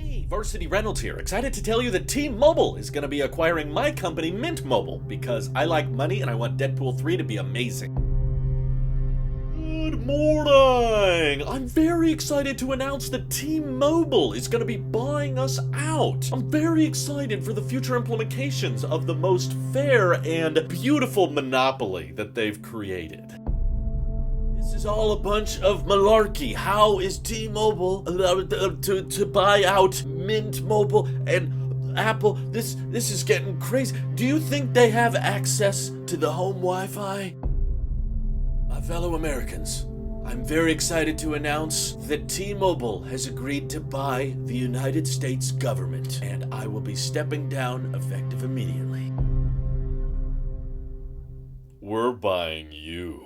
Hey, Varsity Reynolds here, excited to tell you that T-Mobile is going to be acquiring my company, Mint Mobile, because I like money and I want Deadpool 3 to be amazing. Good morning! I'm very excited to announce that T-Mobile is going to be buying us out. I'm very excited for the future implications of the most fair and beautiful monopoly that they've created. This is all a bunch of malarkey. How is T-Mobile allowed to buy out Mint Mobile and Apple? This is getting crazy. Do you think they have access to the home Wi-Fi? My fellow Americans, I'm very excited to announce that T-Mobile has agreed to buy the United States government, and I will be stepping down effective immediately. We're buying you.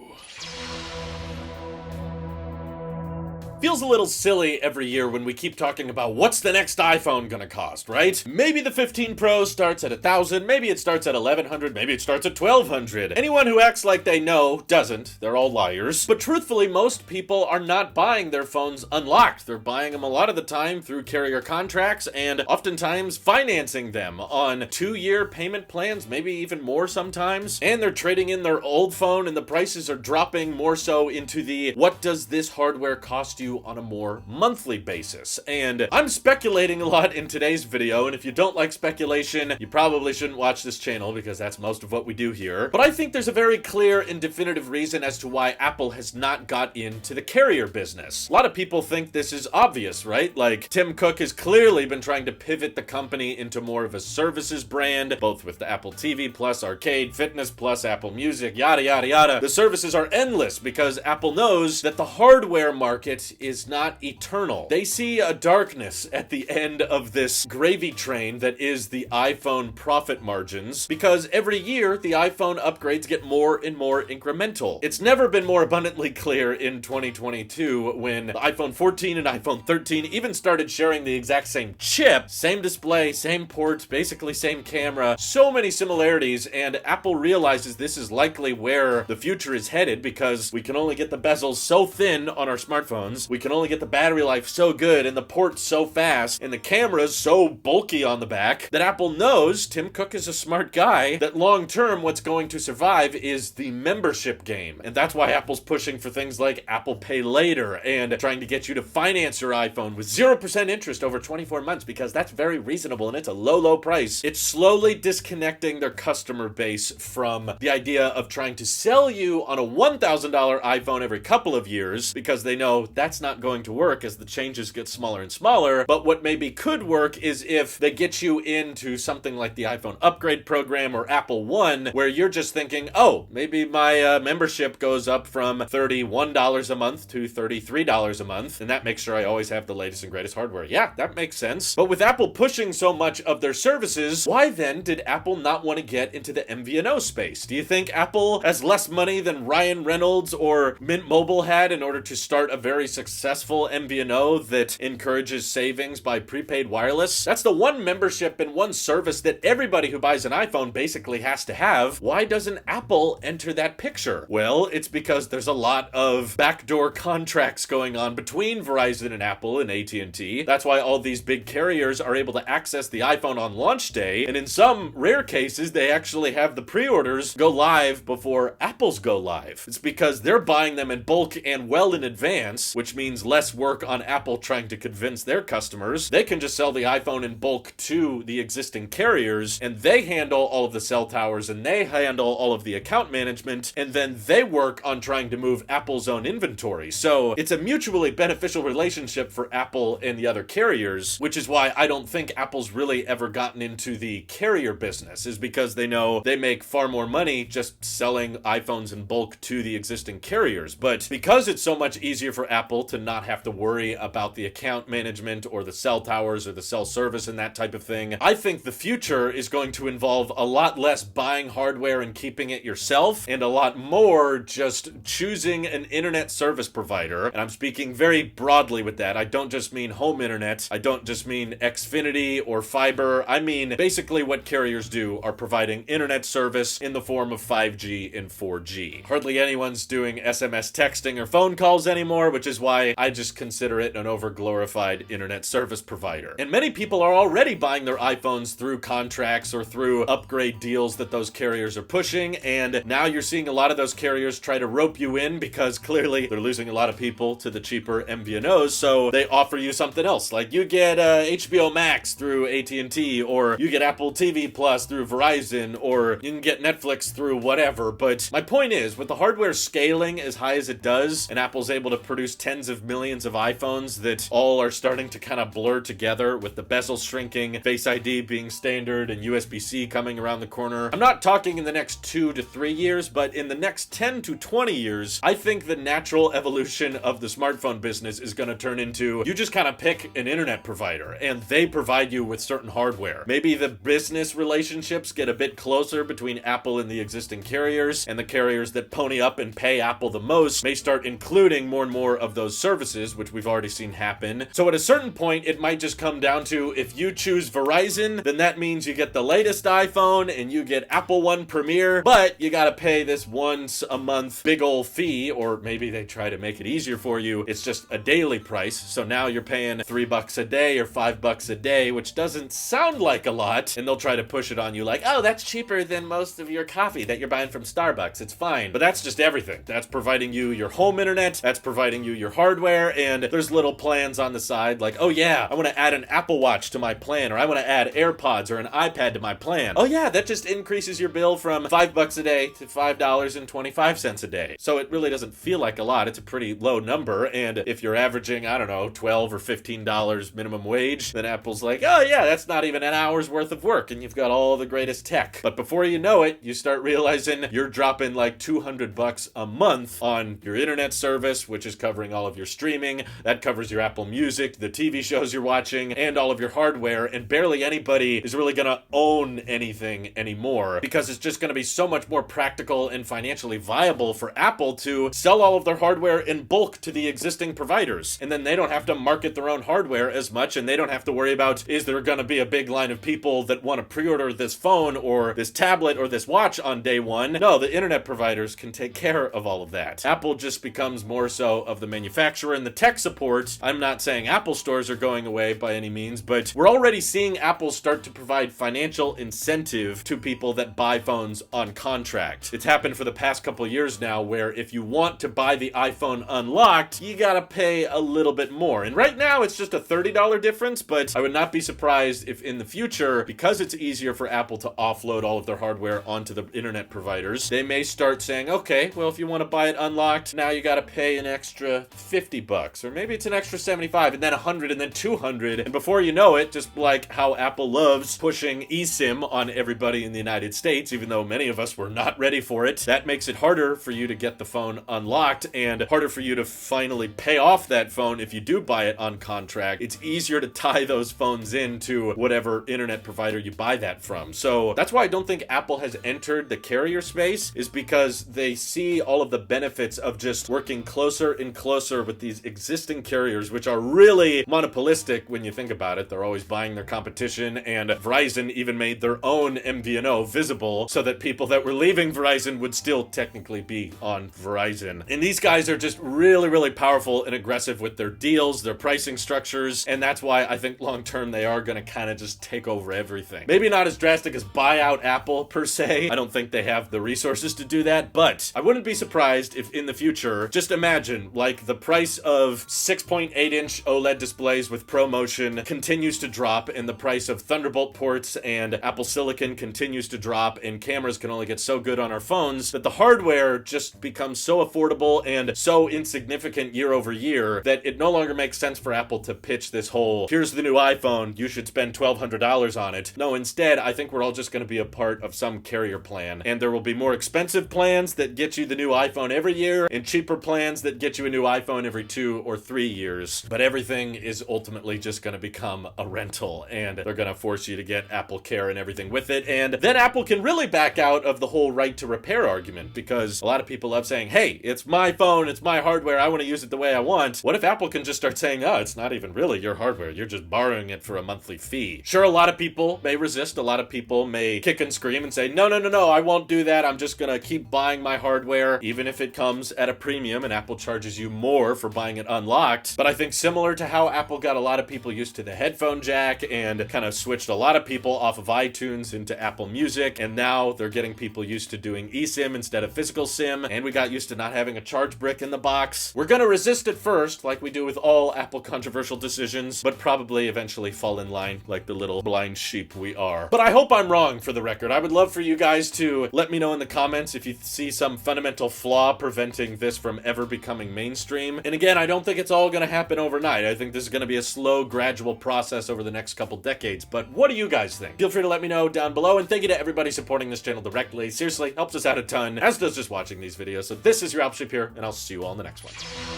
Feels a little silly every year when we keep talking about what's the next iPhone gonna cost, right? Maybe the 15 Pro starts at $1,000, maybe it starts at $1,100, maybe it starts at $1,200. Anyone who acts like they know doesn't. They're all liars. But truthfully, most people are not buying their phones unlocked. They're buying them a lot of the time through carrier contracts and oftentimes financing them on 2-year payment plans, maybe even more sometimes. And they're trading in their old phone and the prices are dropping more so into the what does this hardware cost you on a more monthly basis. And I'm speculating a lot in today's video, and if you don't like speculation, you probably shouldn't watch this channel because that's most of what we do here. But I think there's a very clear and definitive reason as to why Apple has not got into the carrier business. A lot of people think this is obvious, right? Like, Tim Cook has clearly been trying to pivot the company into more of a services brand, both with the Apple TV Plus, Arcade, Fitness Plus, Apple Music, yada yada yada. The services are endless because Apple knows that the hardware market is not eternal. They see a darkness at the end of this gravy train that is the iPhone profit margins, because every year the iPhone upgrades get more and more incremental. It's never been more abundantly clear in 2022 when the iPhone 14 and iPhone 13 even started sharing the exact same chip, same display, same ports, basically same camera, so many similarities, and Apple realizes this is likely where the future is headed because we can only get the bezels so thin on our smartphones, we can only get the battery life so good and the ports so fast and the cameras so bulky on the back that Apple knows, Tim Cook is a smart guy, that long term what's going to survive is the membership game. And that's why Apple's pushing for things like Apple Pay Later and trying to get you to finance your iPhone with 0% interest over 24 months because that's very reasonable and it's a low price. It's slowly disconnecting their customer base from the idea of trying to sell you on a $1,000 iPhone every couple of years because they know that's not going to work as the changes get smaller and smaller. But what maybe could work is if they get you into something like the iPhone upgrade program or Apple One, where you're just thinking, oh, maybe my membership goes up from $31 a month to $33 a month, and that makes sure I always have the latest and greatest hardware. Yeah, that makes sense. But with Apple pushing so much of their services, why then did Apple not want to get into the MVNO space? Do you think Apple has less money than Ryan Reynolds or Mint Mobile had in order to start a very successful MVNO that encourages savings by prepaid wireless? That's the one membership and one service that everybody who buys an iPhone basically has to have. Why doesn't Apple enter that picture? Well, it's because there's a lot of backdoor contracts going on between Verizon and Apple and AT&T. That's why all these big carriers are able to access the iPhone on launch day, and in some rare cases, they actually have the pre-orders go live before Apple's go live. It's because they're buying them in bulk and well in advance, which means less work on Apple trying to convince their customers. They can just sell the iPhone in bulk to the existing carriers, and they handle all of the cell towers, and they handle all of the account management, and then they work on trying to move Apple's own inventory. So it's a mutually beneficial relationship for Apple and the other carriers, which is why I don't think Apple's really ever gotten into the carrier business, is because they know they make far more money just selling iPhones in bulk to the existing carriers. But because it's so much easier for Apple to not have to worry about the account management or the cell towers or the cell service and that type of thing, I think the future is going to involve a lot less buying hardware and keeping it yourself, and a lot more just choosing an internet service provider. And I'm speaking very broadly with that. I don't just mean home internet. I don't just mean Xfinity or fiber. I mean basically what carriers do are providing internet service in the form of 5G and 4G. Hardly anyone's doing SMS texting or phone calls anymore, which is why why I just consider it an overglorified internet service provider. And many people are already buying their iPhones through contracts or through upgrade deals that those carriers are pushing, and now you're seeing a lot of those carriers try to rope you in because clearly they're losing a lot of people to the cheaper MVNOs, so they offer you something else. Like you get HBO Max through AT&T, or you get Apple TV Plus through Verizon, or you can get Netflix through whatever. But my point is, with the hardware scaling as high as it does, and Apple's able to produce tens of millions of iPhones that all are starting to kind of blur together, with the bezel shrinking, Face ID being standard, and USB-C coming around the corner. I'm not talking in the next 2 to 3 years, but in the next 10 to 20 years, I think the natural evolution of the smartphone business is going to turn into, you just kind of pick an internet provider, and they provide you with certain hardware. Maybe the business relationships get a bit closer between Apple and the existing carriers, and the carriers that pony up and pay Apple the most may start including more and more of those services, which we've already seen happen. So at a certain point, it might just come down to, if you choose Verizon, then that means you get the latest iPhone and you get Apple One Premier, but you gotta pay this once a month big ol' fee, or maybe they try to make it easier for you. It's just a daily price, so now you're paying $3 a day or $5 a day, which doesn't sound like a lot, and they'll try to push it on you like, oh, that's cheaper than most of your coffee that you're buying from Starbucks. It's fine. But that's just everything. That's providing you your home internet, that's providing you your hardware, and there's little plans on the side like, oh yeah, I want to add an Apple Watch to my plan, or I want to add AirPods or an iPad to my plan. Oh yeah, that just increases your bill from $5 a day to $5.25 a day. So it really doesn't feel like a lot. It's a pretty low number, and if you're averaging, I don't know, $12 or $15 minimum wage, then Apple's like, oh yeah, that's not even an hour's worth of work, and you've got all the greatest tech. But before you know it, you start realizing you're dropping like $200 a month on your internet service, which is covering all of your streaming. That covers your Apple Music, the TV shows you're watching, and all of your hardware, and barely anybody is really gonna own anything anymore, because it's just gonna be so much more practical and financially viable for Apple to sell all of their hardware in bulk to the existing providers, and then they don't have to market their own hardware as much, and they don't have to worry about, is there gonna be a big line of people that want to pre-order this phone or this tablet or this watch on day one? No, the internet providers can take care of all of that. Apple just becomes more so of the manufacturer and the tech support. I'm not saying Apple stores are going away by any means, but we're already seeing Apple start to provide financial incentive to people that buy phones on contract. It's happened for the past couple years now, where if you want to buy the iPhone unlocked, you gotta pay a little bit more. And right now it's just a $30 difference, but I would not be surprised if in the future, because it's easier for Apple to offload all of their hardware onto the internet providers, they may start saying, okay, well, if you want to buy it unlocked, now you gotta pay an extra $50, or maybe it's an extra $75, and then $100, and then $200, and before you know it, just like how Apple loves pushing eSIM on everybody in the United States, even though many of us were not ready for it, that makes it harder for you to get the phone unlocked, and harder for you to finally pay off that phone if you do buy it on contract. It's easier to tie those phones into whatever internet provider you buy that from. So that's why I don't think Apple has entered the carrier space, is because they see all of the benefits of just working closer and closer with these existing carriers, which are really monopolistic when you think about it. They're always buying their competition, and Verizon even made their own MVNO visible so that people that were leaving Verizon would still technically be on Verizon. And these guys are just really, really powerful and aggressive with their deals, their pricing structures, and that's why I think long term they are going to kind of just take over everything. Maybe not as drastic as buy out Apple per se. I don't think they have the resources to do that, but I wouldn't be surprised if in the future, just imagine, like, the price of 6.8-inch OLED displays with ProMotion continues to drop, and the price of Thunderbolt ports and Apple Silicon continues to drop, and cameras can only get so good on our phones that the hardware just becomes so affordable and so insignificant year over year that it no longer makes sense for Apple to pitch this whole, here's the new iPhone, you should spend $1,200 on it. No, instead, I think we're all just going to be a part of some carrier plan, and there will be more expensive plans that get you the new iPhone every year, and cheaper plans that get you a new iPhone every 2 or 3 years. But everything is ultimately just going to become a rental, and they're going to force you to get Apple Care and everything with it, and then Apple can really back out of the whole right to repair argument, because a lot of people love saying, hey, it's my phone, it's my hardware, I want to use it the way I want. What if Apple can just start saying, oh, it's not even really your hardware, you're just borrowing it for a monthly fee? Sure, a lot of people may resist, a lot of people may kick and scream and say, no, I won't do that, I'm just gonna keep buying my hardware, even if it comes at a premium and Apple charges you more more for buying it unlocked. But I think similar to how Apple got a lot of people used to the headphone jack and kind of switched a lot of people off of iTunes into Apple Music, and now they're getting people used to doing eSIM instead of physical SIM, and we got used to not having a charge brick in the box. We're gonna resist it first, like we do with all Apple controversial decisions, but probably eventually fall in line like the little blind sheep we are. But I hope I'm wrong, for the record. I would love for you guys to let me know in the comments if you see some fundamental flaw preventing this from ever becoming mainstream. And again, I don't think it's all gonna happen overnight. I think this is gonna be a slow, gradual process over the next couple decades. But what do you guys think? Feel free to let me know down below, and thank you to everybody supporting this channel directly. Seriously, helps us out a ton, as does just watching these videos. So this is your Alpship here, and I'll see you all in the next one.